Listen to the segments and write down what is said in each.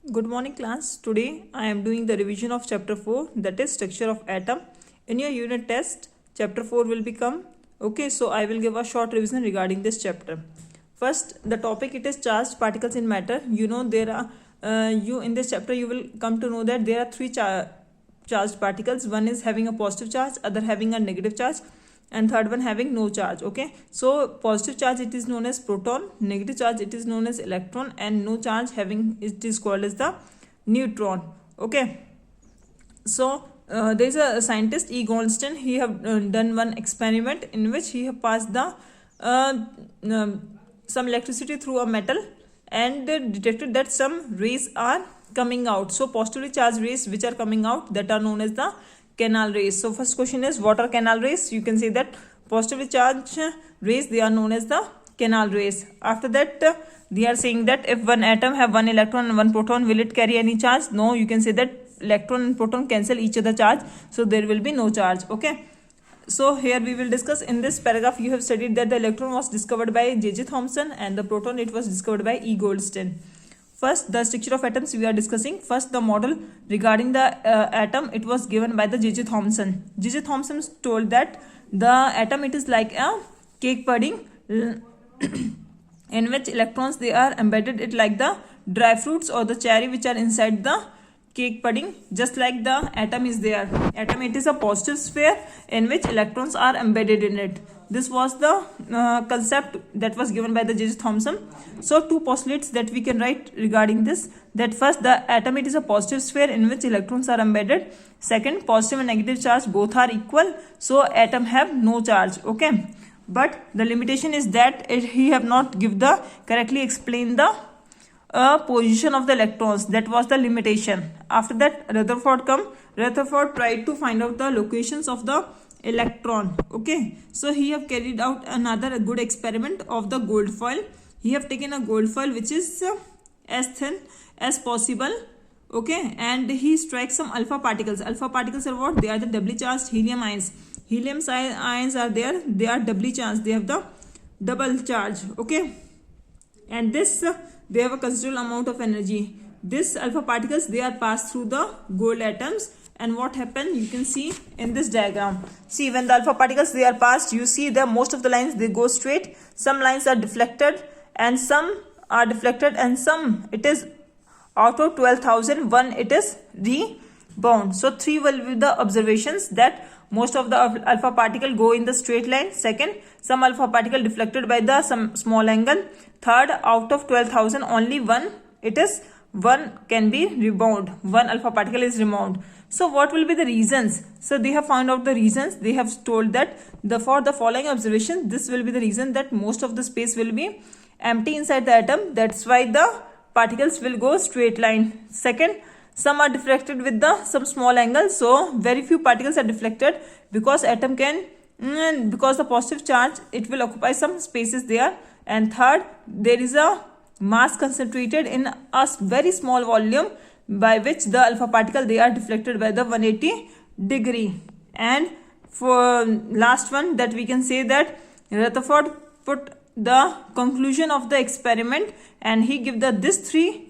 Good morning class. Today I am doing the revision of chapter 4, that is structure of atom. In your unit test chapter 4 will become. Okay, so I will give a short revision regarding this chapter. First, the topic it is charged particles in matter. You know there are you in this chapter you will come to know that there are three charged particles. One is having a positive charge, other having a negative charge, and third one having no charge. Okay, so positive charge it is known as proton, negative charge it is known as electron, and no charge having it is called as the neutron. Okay, so there is a scientist E. Goldstein. He have done one experiment in which he have passed the some electricity through a metal and detected that some rays are coming out. So positively charged rays which are coming out, that are known as the canal rays. So first question is, what are canal rays? You can say that positively charged rays, they are known as the canal rays. After that they are saying that if one atom have one electron and one proton, will it carry any charge? No, you can say that electron and proton cancel each other charge, so there will be no charge. Okay, so here we will discuss. In this paragraph you have studied that the electron was discovered by J.J. Thomson and the proton it was discovered by E. Goldstein. First, the structure of atoms we are discussing. First, the model regarding the atom, it was given by the J.J. Thomson. J.J. Thomson told that the atom it is like a cake pudding in which electrons they are embedded it like the dry fruits or the cherry which are inside the cake pudding. Just like the atom is there, atom it is a positive sphere in which electrons are embedded in it. This was the concept that was given by the J.J. Thomson. So two postulates that we can write regarding this, that first, the atom it is a positive sphere in which electrons are embedded. Second, positive and negative charge both are equal, so atom have no charge. Okay, but the limitation is that he have not give the correctly explain the position of the electrons. That was the limitation. After that Rutherford tried to find out the locations of the electron. Okay, so he have carried out another good experiment of the gold foil. He have taken a gold foil which is as thin as possible. Okay, and he strikes some alpha particles. Alpha particles are what? They are the doubly charged helium ions. Helium ions are there, they are doubly charged, they have the double charge. Okay, and this they have a considerable amount of energy. This alpha particles they are passed through the gold atoms, and what happened you can see in this diagram. See, when the alpha particles they are passed, you see the most of the lines they go straight, some lines are deflected, and some it is out of 12,000 one it is rebound. So three will be the observations, that most of the alpha particle go in the straight line. Second, some alpha particle deflected by the some small angle. Third, out of 12,000 only one can be rebound, one alpha particle is rebound. So what will be the reasons? So they have found out the reasons. They have told that for the following observation, this will be the reason, that most of the space will be empty inside the atom, that's why the particles will go straight line. Second, some are deflected with the some small angle, so very few particles are deflected because atom can because the positive charge it will occupy some spaces there. And third, there is a mass concentrated in a very small volume by which the alpha particle they are deflected by the 180 degree. And for last one, that we can say that Rutherford put the conclusion of the experiment, and he give this three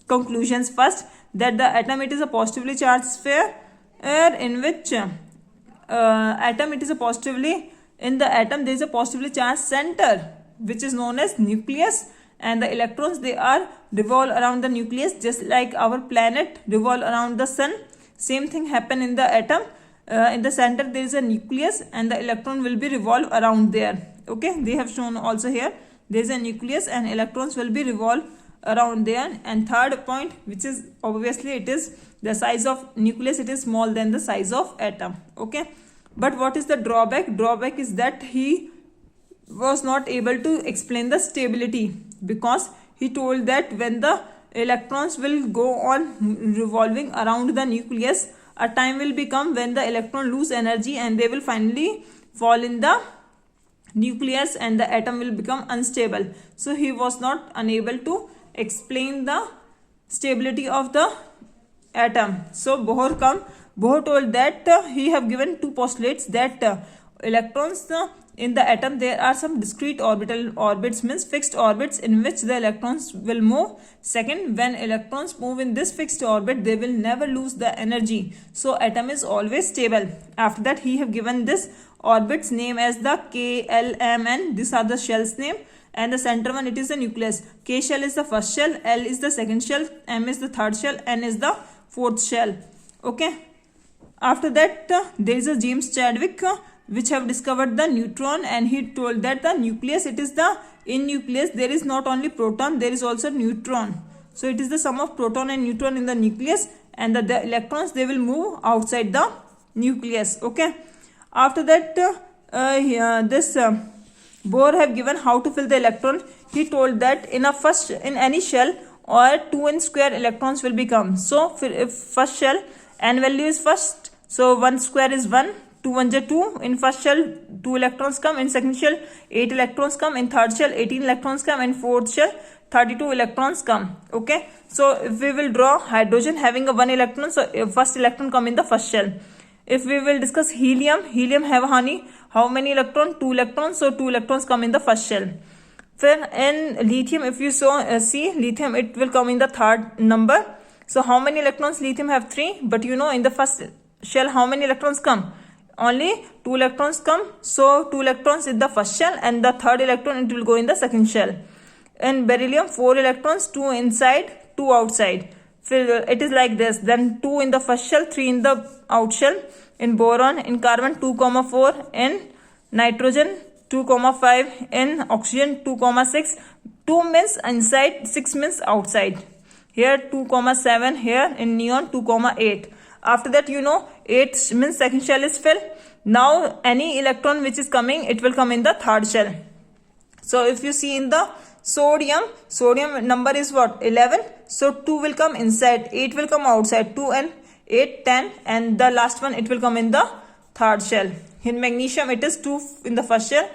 conclusions. First, that the atom it is a positively charged sphere in which atom it is a positively, in the atom there is a positively charged center which is known as nucleus, and the electrons they are revolve around the nucleus, just like our planet revolve around the sun. Same thing happen in the atom. In the center there is a nucleus and the electron will be revolve around there. Okay, they have shown also here there is a nucleus and electrons will be revolve around there. And third point, which is obviously it is the size of nucleus, it is small than the size of atom. Okay, but what is the drawback? Drawback is that he was not able to explain the stability, because he told that when the electrons will go on revolving around the nucleus, a time will become when the electron lose energy and they will finally fall in the nucleus and the atom will become unstable. So he was not unable to explain the stability of the atom. So Bohr told that he have given two postulates, that electrons in the atom there are some discrete orbital orbits, means fixed orbits in which the electrons will move. Second, when electrons move in this fixed orbit, they will never lose the energy, so atom is always stable. After that, he have given this orbits name as the K, L, M, N. These are the shells name, and the center one, it is the nucleus. K shell is the first shell, L is the second shell, M is the third shell, N is the fourth shell. Okay. After that, there is a James Chadwick which have discovered the neutron, and he told that the nucleus, it is the, in nucleus there is not only proton, there is also neutron. So it is the sum of proton and neutron in the nucleus, and the electrons, they will move outside the nucleus. Okay. After that, this Bohr have given how to fill the electron. He told that in any shell or 2n square electrons will become. So if first shell, n value is first, so 1 square is 1, 2 1 is 2. In first shell 2 electrons come, in second shell 8 electrons come, in third shell 18 electrons come, in fourth shell 32 electrons come. Okay. So if we will draw hydrogen having a 1 electron, so first electron come in the first shell. If we will discuss helium, helium have how many electrons? 2 electrons, so 2 electrons come in the first shell. Then in lithium, if you see lithium, it will come in the third number. So how many electrons lithium have? 3. But you know, in the first shell how many electrons come? Only 2 electrons come. So 2 electrons in the first shell, and the third electron, it will go in the second shell. In beryllium, 4 electrons, 2 inside, 2 outside. It is like this. Then 2 in the first shell, 3 in the out shell. In boron, in carbon 2,4, in nitrogen 2,5, in oxygen 2,6. 2 means inside, 6 means outside. Here 2,7, here in neon 2,8. After that, you know, 8 means second shell is filled. Now any electron which is coming, it will come in the third shell. So if you see in the sodium number is what? 11. So 2 will come inside, 8 will come outside, 2 and 8, 10, and the last one, it will come in the third shell. In magnesium, it is 2 in the first shell,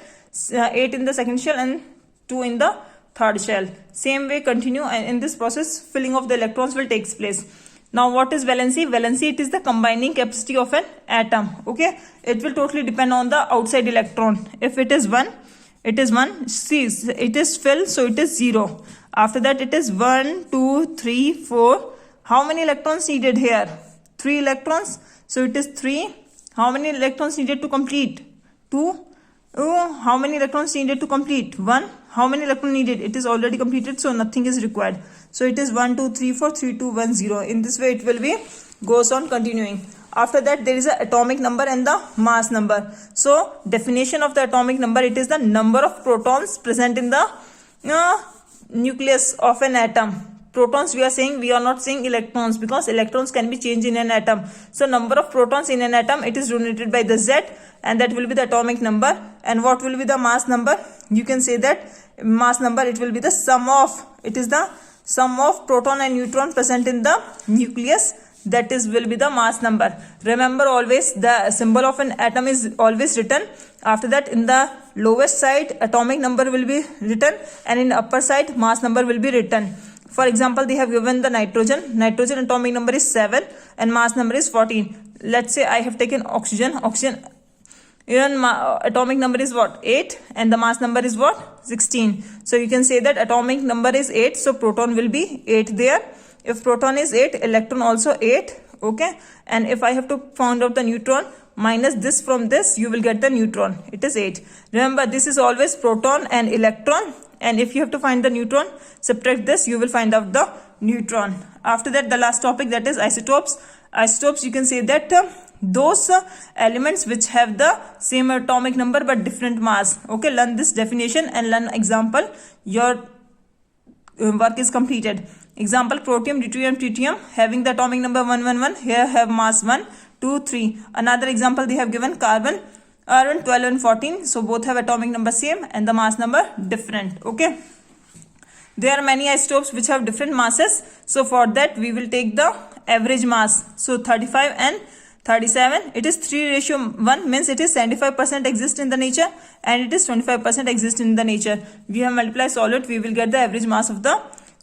8 in the second shell, and 2 in the third shell. Same way continue, and in this process filling of the electrons will take place. Now what is valency? Valency, it is the combining capacity of an atom. Okay, it will totally depend on the outside electron. If it is 1, it is 1. See, it is filled, so it is 0. After that, it is 1, 2, 3, 4. How many electrons needed here? 3 electrons, so it is 3. How many electrons needed to complete? 2. How many electrons needed to complete? 1. How many electrons needed? It is already completed, so nothing is required. So it is 1, 2, 3, 4, 3, 2, 1, 0. In this way it will be, goes on continuing. After that, there is an atomic number and the mass number. So definition of the atomic number, it is the number of protons present in the nucleus of an atom. Protons we are saying, we are not saying electrons, because electrons can be changed in an atom. So number of protons in an atom, it is denoted by the Z, and that will be the atomic number. And what will be the mass number? You can say that mass number, it will be the sum of, it is the sum of proton and neutron present in the nucleus. That is will be the mass number. Remember always, the symbol of an atom is always written. After that, in the lowest side atomic number will be written, and in the upper side mass number will be written. For example, they have given the nitrogen. Nitrogen atomic number is 7 and mass number is 14. Let's say I have taken oxygen. Oxygen atomic number is what? 8, and the mass number is what? 16. So you can say that atomic number is 8, so proton will be 8 there. If proton is 8, electron also 8. Okay, and if I have to find out the neutron, minus this from this, you will get the neutron. It is 8. Remember, this is always proton and electron, and if you have to find the neutron, subtract this, you will find out the neutron. After that, the last topic, that is isotopes. Isotopes, you can say that those elements which have the same atomic number but different mass. Okay, learn this definition and learn example. Your work is completed. Example, protium, deuterium, tritium having the atomic number 111. Here have mass 1, 2, 3. Another example they have given, carbon, R1, 12 and 14. So both have atomic number same and the mass number different. Okay. There are many isotopes which have different masses. So for that we will take the average mass. So 35 and 37. It is 3:1, means it is 75% exist in the nature and it is 25% exist in the nature. We have multiplied solid, we will get the average mass of the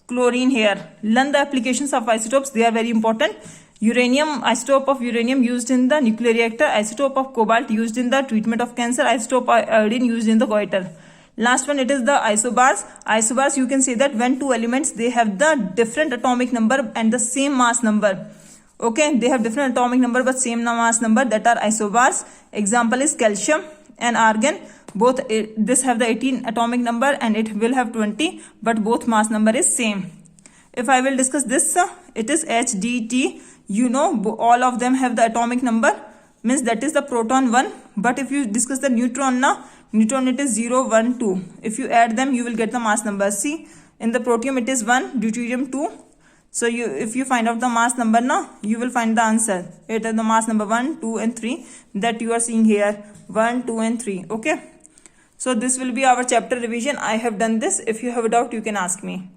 chlorine here. Learn the applications of isotopes, they are very important. uranium, isotope of uranium used in the nuclear reactor, isotope of cobalt used in the treatment of cancer, isotope of iodine used in the goiter. Last one, it is the isobars. Isobars, you can say that when two elements, they have the different atomic number and the same mass number. Okay, they have different atomic number but same mass number, that are isobars. Example is calcium and argon. Both this have the 18 atomic number and it will have 20, but both mass number is same. If I will discuss this, it is HDT. You know, all of them have the atomic number, means that is the proton 1. But if you discuss the neutron now, neutron it is 0, 1, 2. If you add them, you will get the mass number. See, in the protium it is 1, deuterium 2. So if you find out the mass number now, you will find the answer. It is the mass number 1, 2 and 3 that you are seeing here. 1, 2 and 3. Okay. So this will be our chapter revision. I have done this. If you have a doubt, you can ask me.